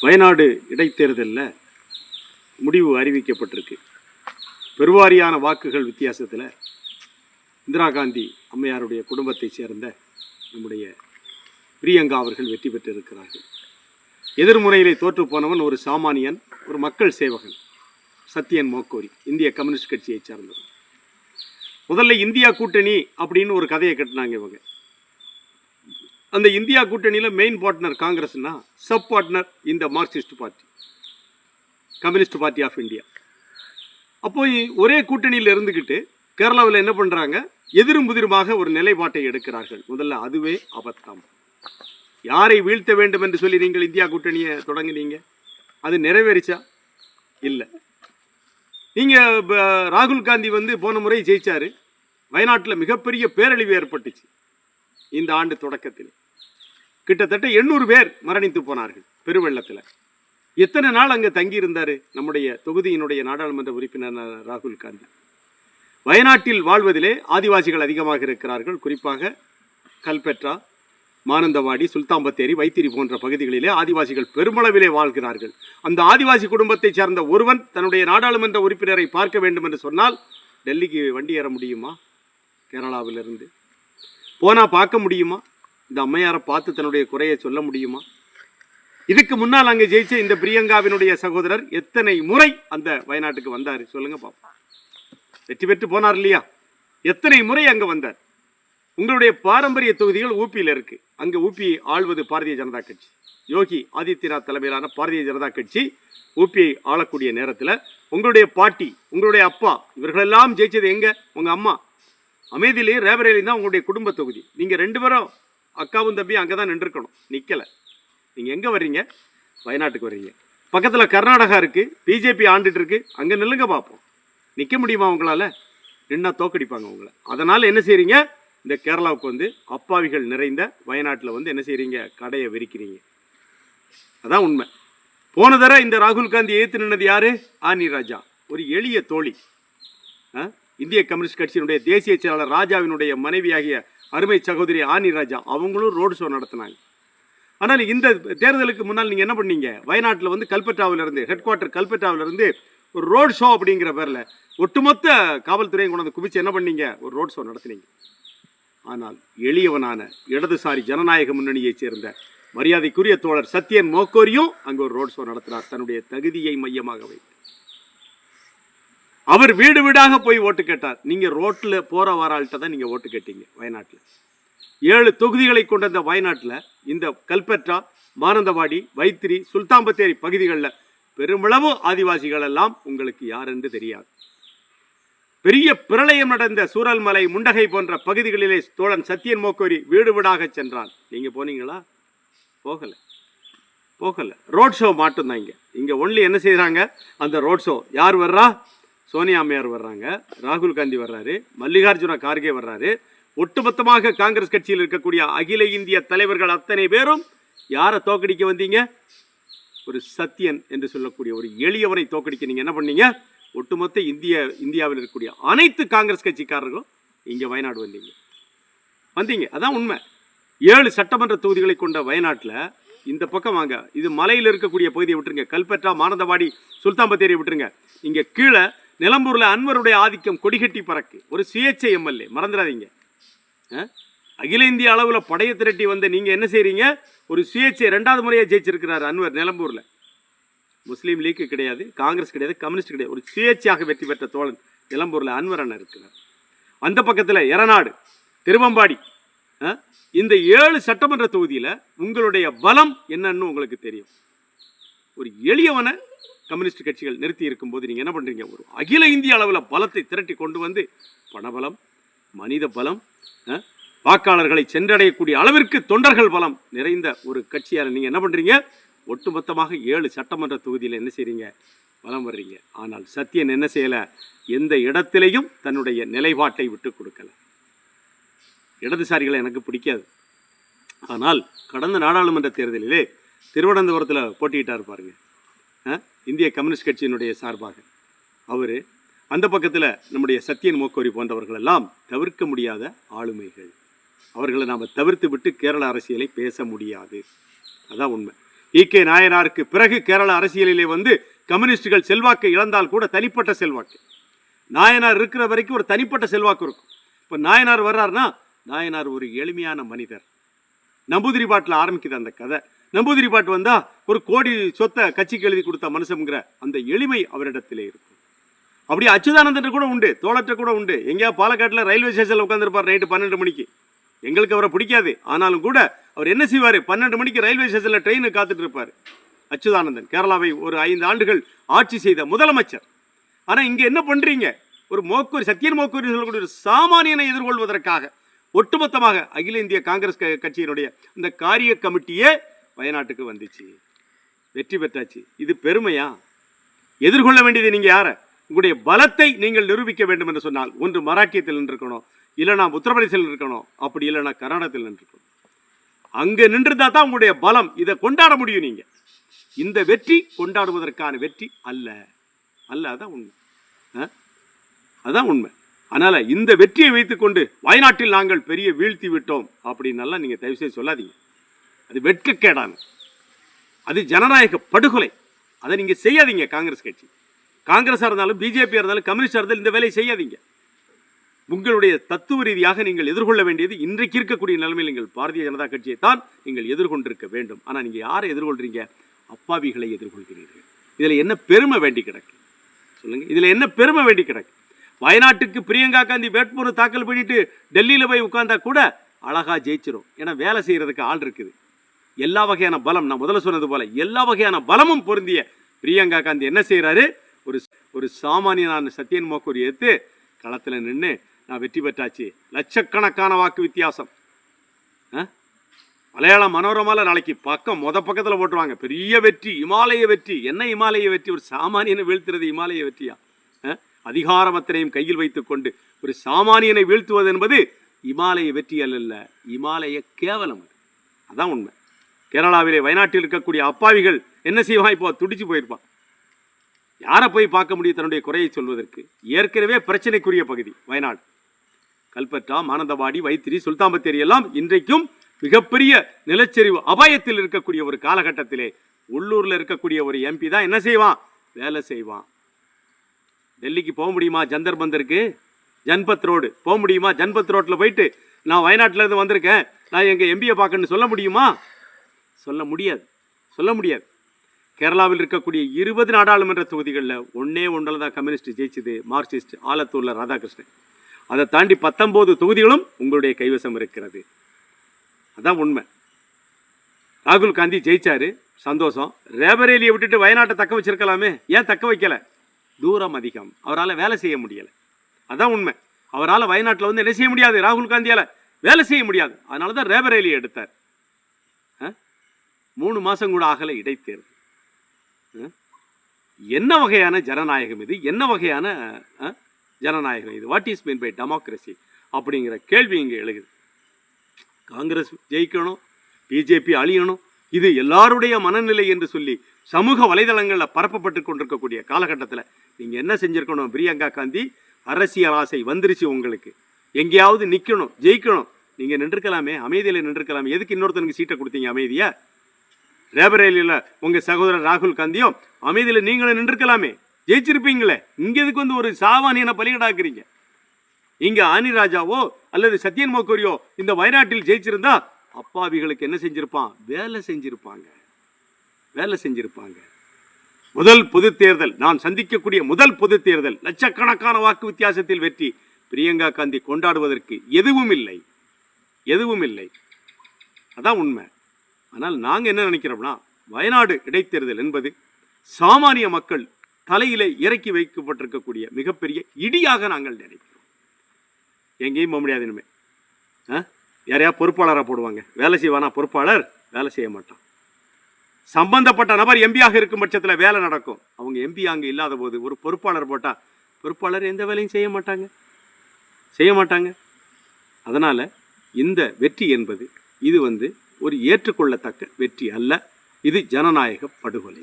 வயநாடு இடைத்தேர்தலில் முடிவு அறிவிக்கப்பட்டிருக்கு. பெருவாரியான வாக்குகள் வித்தியாசத்தில் இந்திரா காந்தி அம்மையாருடைய குடும்பத்தைச் சேர்ந்த நம்முடைய பிரியங்கா அவர்கள் வெற்றி பெற்றிருக்கிறார்கள். எதிர்முறையிலே தோற்று போனவன் ஒரு சாமானியன், ஒரு மக்கள் சேவகன், சத்யன் மோக்கோரி, இந்திய கம்யூனிஸ்ட் கட்சியைச் சேர்ந்தவர். முதல்ல இந்தியா கூட்டணி அப்படின்னு ஒரு கதையை கட்டினாங்க இவங்க. அந்த இந்தியா கூட்டணியில் மெயின் பார்ட்னர் காங்கிரஸ்னா, சப் பார்ட்னர் இந்த Marxist party, Communist Party of India. அப்போ ஒரே கூட்டணியில் இருந்துக்கிட்டு கேரளாவில் என்ன பண்ணுறாங்க, எதிரும் புதிருமாக ஒரு நிலைப்பாட்டை எடுக்கிறார்கள். முதல்ல அதுவே அபத்தம். யாரை வீழ்த்த வேண்டும் என்று சொல்லி நீங்கள் இந்தியா கூட்டணியை தொடங்கினீங்க, அது நிறைவேறிச்சா? இல்லை. நீங்கள் ராகுல் காந்தி போன முறை ஜெயிச்சாரு, வயநாட்டில் மிகப்பெரிய பேரழிவு ஏற்பட்டுச்சு. இந்த ஆண்டு தொடக்கத்தில் கிட்டத்தட்ட 800 பேர் மரணித்து போனார்கள் பெருவெள்ளத்தில். எத்தனை நாள் அங்கே தங்கியிருந்தார் நம்முடைய தொகுதியினுடைய நாடாளுமன்ற உறுப்பினர் ராகுல் காந்தி? வயநாட்டில் வாழ்வதிலே ஆதிவாசிகள் அதிகமாக இருக்கிறார்கள். குறிப்பாக கல்பெட்ரா, மானந்தவாடி, சுல்தான் பத்தேரி, வைத்திரி போன்ற பகுதிகளிலே ஆதிவாசிகள் பெருமளவிலே வாழ்கிறார்கள். அந்த ஆதிவாசி குடும்பத்தைச் சேர்ந்த ஒருவன் தன்னுடைய நாடாளுமன்ற உறுப்பினரை பார்க்க வேண்டும் என்று சொன்னால் டெல்லிக்கு வண்டி ஏற முடியுமா? கேரளாவிலிருந்து போனால் பார்க்க முடியுமா? இந்த அம்மையாரை பார்த்து தன்னுடைய குறையை சொல்ல முடியுமா? இதுக்கு முன்னால் அங்கே ஜெயிச்ச இந்த பிரியங்காவினுடைய சகோதரர் எத்தனை முறை அந்த வயநாட்டுக்கு வந்தார் சொல்லுங்க பாப்போம். வெற்றி பெற்று போனார் இல்லையா? எத்தனை முறை அங்கே வந்தார்? உங்களுடைய பாரம்பரிய தொகுதிகள் ஊபியில் இருக்கு. அங்கே ஊபி ஆள்வது பாரதிய ஜனதா கட்சி. யோகி ஆதித்யநாத் தலைமையிலான பாரதிய ஜனதா கட்சி ஊபியை ஆளக்கூடிய நேரத்தில் உங்களுடைய பாட்டி, உங்களுடைய அப்பா, இவர்களெல்லாம் ஜெயிச்சது எங்க? உங்க அம்மா அமேதியிலையும் ரேபரேலையும் தான் உங்களுடைய குடும்ப தொகுதி. நீங்கள் 2 பேரும் அக்காவும் தம்பியும் அங்கே தான் நின்றுக்கணும், நிற்கலை. நீங்கள் எங்கே வர்றீங்க? வயநாட்டுக்கு வர்றீங்க. பக்கத்தில் கர்நாடகா இருக்குது, பிஜேபி ஆண்டுட்டு இருக்கு. அங்கே நில்லுங்க பார்ப்போம். நிற்க முடியுமா உங்களால்? நின்னா தோக்கடிப்பாங்க உங்களை. அதனால் என்ன செய்கிறீங்க? இந்த கேரளாவுக்கு அப்பாவிகள் நிறைந்த வயநாட்டில் என்ன செய்கிறீங்க? கடையை விரிக்கிறீங்க. அதான் உண்மை. போன தடவை இந்த ராகுல் காந்தி ஏற்று நின்னது யாரு? ஆனி ராஜா, ஒரு எளிய தோழி, இந்திய கம்யூனிஸ்ட் கட்சியினுடைய தேசிய செயலாளர் ராஜாவினுடைய மனைவியாகிய அருமை சகோதரி ஆனி ராஜா. அவங்களும் ரோடு ஷோ நடத்தினாங்க. ஆனால் இந்த தேர்தலுக்கு முன்னால் நீங்கள் என்ன பண்ணீங்க? வயநாட்டில் கல்பெட்டாவிலிருந்து, ஹெட் குவார்ட்டர் கல்பெட்டாவிலிருந்து ஒரு ரோட் ஷோ அப்படிங்கிற பேரில் ஒட்டுமொத்த காவல்துறையை கொண்டு குவிச்சு என்ன பண்ணீங்க? ஒரு ரோட் ஷோ நடத்தினீங்க. ஆனால் எளியவனான இடதுசாரி ஜனநாயக முன்னணியைச் சேர்ந்த மரியாதைக்குரிய தோழர் சத்யன் மோக்கோரியும் அங்கே ஒரு ரோட் ஷோ நடத்தினார், தன்னுடைய தகுதியை மையமாக வைத்து. அவர் வீடு வீடாக போய் ஓட்டு கேட்டார். நீங்கள் ரோட்டில் போகிற வாராள்கிட்ட தான் நீங்கள் ஓட்டு கேட்டீங்க. வயநாட்டில் 7 தொகுதிகளை கொண்ட இந்த வயநாட்டில் இந்த கல்பெட்ரா, மானந்தவாடி, வைத்திரி, சுல்தான் பத்தேரி பகுதிகளில் பெருமளவு ஆதிவாசிகள் எல்லாம் உங்களுக்கு யார் என்று தெரியாது. பெரிய பிரளயம் நடந்த சூரல்மலை, முண்டகை போன்ற பகுதிகளிலே தோழன் சத்யன் மோக்கோரி வீடு வீடாக சென்றான். நீங்கள் போனீங்களா? போகலை. ரோட் ஷோ மட்டும்தான். இங்கே ஒன்லி என்ன செய்கிறாங்க? அந்த ரோட் ஷோ. யார் வர்றா? சோனியா அம்மையார் வர்றாங்க, ராகுல் காந்தி வர்றாரு, மல்லிகார்ஜுன கார்கே வர்றாரு. ஒட்டுமொத்தமாக காங்கிரஸ் கட்சியில் இருக்கக்கூடிய அகில இந்திய தலைவர்கள் அத்தனை பேரும் யாரை தோக்கடிக்க வந்தீங்க? ஒரு சத்யன் என்று சொல்லக்கூடிய ஒரு எளியவரை தோக்கடிக்க நீங்கள் என்ன பண்ணீங்க? ஒட்டுமொத்த இந்தியாவில் இருக்கக்கூடிய அனைத்து காங்கிரஸ் கட்சிக்காரர்களும் இங்கே வயநாடு வந்தீங்க. அதான் உண்மை. 7 சட்டமன்ற தொகுதிகளை கொண்ட வயநாட்டில் இந்த பக்கம் வாங்க. இது மலையில் இருக்கக்கூடிய பகுதியை விட்டுருங்க. கல்பெட்ரா, மானந்தவாடி, சுல்தான் பத்தேரியை விட்டுருங்க. இங்கே கீழே நிலம்பூரில் அன்வருடைய ஆதிக்கம் கொடிகட்டி பறக்கு. ஒரு சுயேட்சை எம்எல்ஏ, மறந்துடாதீங்க. அகில இந்திய அளவில் படையை திரட்டி நீங்கள் என்ன செய்கிறீங்க? ஒரு சுயேட்சை 2வது முறையாக ஜெயிச்சிருக்கிறார் அன்வர் நிலம்பூரில். முஸ்லீம் லீக்கு கிடையாது, காங்கிரஸ் கிடையாது, கம்யூனிஸ்ட் கிடையாது. ஒரு சுயேட்சையாக வெற்றி பெற்ற தோழன் நிலம்பூரில் அன்வர் அண்ணன் இருக்கிறார். அந்த பக்கத்தில் எரநாடு, திருவம்பாடி, இந்த 7 சட்டமன்ற தொகுதியில் உங்களுடைய பலம் என்னன்னு உங்களுக்கு தெரியும். ஒரு எளியவனை கம்யூனிஸ்ட் கட்சிகள் நிறுத்தி இருக்கும்போது நீங்கள் என்ன பண்ணுறீங்க? ஒரு அகில இந்திய அளவில் பலத்தை திரட்டி கொண்டு பணபலம், மனித பலம், வாக்காளர்களை சென்றடையக்கூடிய அளவிற்கு தொண்டர்கள் பலம் நிறைந்த ஒரு கட்சியால் நீங்கள் என்ன பண்ணுறீங்க? ஒட்டுமொத்தமாக 7 சட்டமன்ற தொகுதியில் என்ன செய்கிறீங்க? பலம் வர்றீங்க. ஆனால் சத்யன் என்ன செய்யலை? எந்த இடத்திலையும் தன்னுடைய நிலைப்பாட்டை விட்டு கொடுக்கலை. இடதுசாரிகளை எனக்கு பிடிக்காது. ஆனால் கடந்த நாடாளுமன்ற தேர்தலிலே திருவனந்தபுரத்தில் போட்டியிட்டார் பாருங்க, இந்திய கம்யூனிஸ்ட் கட்சியினுடைய சார்பாக. அவர் அந்த பக்கத்தில் நம்முடைய சத்யன் மோக்கோரி போன்றவர்கள் எல்லாம் தவிர்க்க முடியாத ஆளுமைகள். அவர்களை நாம் தவிர்த்து விட்டு கேரள அரசியலை பேச முடியாது. அதான் உண்மை. ஈ.கே. நாயனாருக்கு பிறகு கேரள அரசியலிலே வந்து கம்யூனிஸ்டுகள் செல்வாக்கு இழந்தால் கூட தனிப்பட்ட செல்வாக்கு, நாயனார் இருக்கிற வரைக்கும் ஒரு தனிப்பட்ட செல்வாக்கு இருக்கும். இப்போ நாயனார் வர்றாருன்னா நாயனார் ஒரு எளிமையான மனிதர். நம்பூதிரி பாட்டில் ஆரம்பிக்குது அந்த கதை. நம்பூதிரி பாட்டு வந்தா ஒரு கோடி சொத்தை கட்சிக்கு எழுதி கொடுத்த மனுஷங்கிற அந்த எளிமை அவரிடத்திலே இருக்கும். அப்படியே அச்சுதானந்தன் கூட உண்டு, தோழற்ற கூட உண்டு. எங்கேயா பாலக்காட்டில் ரயில்வே ஸ்டேஷனில் உட்காந்துருப்பார் நைட்டு 12 மணிக்கு. எங்களுக்கு அவரை பிடிக்காது, ஆனாலும் கூட அவர் என்ன செய்வார், 12 மணிக்கு ரயில்வே ஸ்டேஷனில் ட்ரெயினு காத்துட்டு இருப்பார். அச்சுதானந்தன் கேரளாவை ஒரு 5 ஆண்டுகள் ஆட்சி செய்த முதலமைச்சர். ஆனால் இங்கே என்ன பண்ணுறீங்க, ஒரு மோக்கூர் சத்தியன் மோக்கூர் சொல்லக்கூடிய ஒரு சாமானியனை எதிர்கொள்வதற்காக ஒட்டுமொத்தமாக அகில இந்திய காங்கிரஸ் கட்சியினுடைய இந்த காரிய கமிட்டியே வயநாட்டுக்கு வந்துச்சு, வெற்றி பெற்றாச்சு. இது பெருமையா? எதிர்கொள்ள வேண்டியது நீங்கள் யாரை? உங்களுடைய பலத்தை நீங்கள் நிரூபிக்க வேண்டும் என்று சொன்னால் ஒன்று மராட்டியத்தில் நின்றுக்கணும், இல்லைனா உத்தரப்பிரதேசத்தில் இருக்கணும், அப்படி இல்லைனா கர்நாடகத்தில் நின்றுக்கணும். அங்கே நின்றுதா தான் உங்களுடைய பலம். இதை கொண்டாட முடியும். நீங்கள் இந்த வெற்றி கொண்டாடுவதற்கான வெற்றி அல்ல, அதான் உண்மை. அதான் உண்மை. அதனால் இந்த வெற்றியை வைத்துக்கொண்டு வயநாட்டில் நாங்கள் பெரிய வீழ்த்தி விட்டோம் அப்படின்னெல்லாம் நீங்கள் தயவுசெய்து சொல்லாதீங்க. அது வெட்கக்கேடான, அது ஜனநாயக படுகொலை. அதை நீங்கள் செய்யாதீங்க. காங்கிரஸ் கட்சி, காங்கிரஸாக இருந்தாலும் பிஜேபியாக இருந்தாலும் கம்யூனிஸ்டாக இருந்தாலும் இந்த வேலையை செய்யாதீங்க. உங்களுடைய தத்துவ ரீதியாக நீங்கள் எதிர்கொள்ள வேண்டியது இன்றைக்கு இருக்கக்கூடிய நிலைமையில் நீங்கள் பாரதிய ஜனதா கட்சியை தான் நீங்கள் எதிர்கொண்டிருக்க வேண்டும். ஆனால் நீங்கள் யாரை எதிர்கொள்கிறீங்க? அப்பாவிகளை எதிர்கொள்கிறீர்கள். இதில் என்ன பெருமை வேண்டி கிடக்கு சொல்லுங்கள்? இதில் என்ன பெருமை வேண்டி கிடக்கு? வயநாட்டுக்கு பிரியங்கா காந்தி வேட்புமனு தாக்கல் பண்ணிட்டு டெல்லியில் போய் உட்கார்ந்தா கூட அழகாக ஜெயிச்சிடும். ஏன்னா வேலை செய்கிறதுக்கு ஆள் இருக்குது. எல்லா வகையான பலம், நான் முதல்ல சொன்னது போல எல்லா வகையான பலமும் பொருந்திய பிரியங்கா காந்தி என்ன செய்கிறாரு, ஒரு சாமானியனான சத்தியன் மோக்கூர் ஏற்று களத்தில் நின்று நான் வெற்றி பெற்றாச்சு, லட்சக்கணக்கான வாக்கு வித்தியாசம். மலையாள மனோரமாவில் நாளைக்கு பக்கத்தில் போட்டுருவாங்க, பெரிய வெற்றி, இமாலய வெற்றி. என்ன இமாலய வெற்றி? ஒரு சாமானியனை வீழ்த்துறது இமாலய வெற்றியா? அதிகாரம் அத்தனையும் கையில் வைத்துக் கொண்டு ஒரு சாமானியனை வீழ்த்துவது என்பது இமாலய வெற்றி அல்ல, இமாலய கேவலம். அதான் உண்மை. கேரளாவிலே வயநாட்டில் இருக்கக்கூடிய அப்பாவிகள் என்ன செய்வான்? இப்போ துடிச்சு போயிருப்பான். யாரை போய் பார்க்க முடியும் தன்னுடைய குறையை சொல்வதற்கு? ஏற்கனவே பிரச்சனைக்குரிய பகுதி வயநாடு. கல்பற்றா, மானந்தவாடி, வைத்திரி, சுல்தான் பத்தேரி எல்லாம் இன்றைக்கும் மிகப்பெரிய நிலச்சரிவு அபாயத்தில் இருக்கக்கூடிய ஒரு காலகட்டத்திலே உள்ளூரில் இருக்கக்கூடிய ஒரு எம்பி தான் என்ன செய்வான்? வேலை செய்வான். டெல்லிக்கு போக முடியுமா? ஜந்தர் பந்தருக்கு, ஜன்பத் ரோடு போக முடியுமா? ஜன்பத் ரோட்டில் போயிட்டு நான் வயநாட்டிலேருந்து வந்திருக்கேன், நான் எங்கள் எம்பியை பார்க்கணுன்னு சொல்ல முடியுமா? சொல்ல முடியாது. கேரளாவில் இருக்கக்கூடிய 20 நாடாளுமன்ற தொகுதிகளில் ஒன்றில் தான் கம்யூனிஸ்ட் ஜெயிச்சது, மார்க்சிஸ்ட், ஆலத்தூரில் ராதாகிருஷ்ணன். அதை தாண்டி 19 தொகுதிகளும் உங்களுடைய கைவசம் இருக்கிறது. அதான் உண்மை. ராகுல் காந்தி ஜெயிச்சாரு, சந்தோஷம். ரேபரேலியை விட்டுட்டு வயநாட்டை தக்க வச்சிருக்கலாமே, ஏன் தக்க வைக்கல? தூரம் அதிகம், அவரால் வேலை செய்ய முடியலை. அதான் உண்மை. அவரால் வயநாட்டில் வந்து என்ன செய்ய முடியாது, ராகுல் காந்தியால் வேலை செய்ய முடியாது. அதனால தான் ரேபரேலியை எடுத்தார். 3 மாதம் கூட ஆகலை இடைத்தேர்தல். என்ன வகையான ஜனநாயகம் இது? என்ன வகையான ஜனநாயகம் இது? What is mean by democracy அப்படிங்கிற கேள்வி இங்கே எழுகுது. காங்கிரஸ் ஜெயிக்கணும், பிஜேபி அழியணும், இது எல்லாருடைய மனநிலை என்று சொல்லி சமூக வலைதளங்களில் பரப்பப்பட்டு கொண்டிருக்கக்கூடிய காலகட்டத்தில் நீங்கள் என்ன செஞ்சுருக்கணும்? பிரியங்கா காந்தி, அரசியல் ஆசை வந்துருச்சு உங்களுக்கு, எங்கேயாவது நிற்கணும், ஜெயிக்கணும். நீங்கள் நின்றுக்கலாமே, அமைதியில் நின்றுக்கலாமே. எதுக்கு இன்னொருத்தனுக்கு சீட்டை கொடுத்தீங்க? அமைதியா ரேபரேலியில் உங்கள் சகோதரர் ராகுல் காந்தியும் அமைதியில் நீங்களும் நின்றுக்கலாமே, ஜெயிச்சிருப்பீங்களே. இங்கே எதுக்கு வந்து ஒரு சாமானியனை பலிகடாக்குறீங்க? இங்கே ஆனி ராஜாவோ அல்லது சத்தியன் மோக்கூரியோ இந்த வயநாட்டில் ஜெயிச்சிருந்தா அப்பாவிகளுக்கு என்ன செஞ்சிருப்பான்? வேலை செஞ்சிருப்பாங்க. முதல் பொது தேர்தல், நான் சந்திக்கக்கூடிய முதல் பொது தேர்தல், லட்சக்கணக்கான வாக்கு வித்தியாசத்தில் வெற்றி. பிரியங்கா காந்தி கொண்டாடுவதற்கு எதுவும் இல்லை. அதான் உண்மை. ஆனால் நாங்கள் என்ன நினைக்கிறோம்னா, வயநாடு இடைத்தேர்தல் என்பது சாமானிய மக்கள் தலையிலே இறக்கி வைக்கப்பட்டிருக்கக்கூடிய மிகப்பெரிய இடியாக நாங்கள் நினைக்கிறோம். எங்கேயும் போக முடியாது இனிமே. யாரையா பொறுப்பாளராக போடுவாங்க, வேலை செய்வானா பொறுப்பாளர்? வேலை செய்ய மாட்டான். சம்பந்தப்பட்ட நபர் எம்பியாக இருக்கும் பட்சத்தில் வேலை நடக்கும். அவங்க எம்பி அங்கே இல்லாத போது ஒரு பொறுப்பாளர் போட்டால் பொறுப்பாளர் எந்த வேலையும் செய்ய மாட்டாங்க. அதனால் இந்த வெற்றி என்பது இது ஒரு ஏற்றுக்கொள்ளத்தக்க வெற்றி அல்ல, இது ஜனநாயக படுகொலை.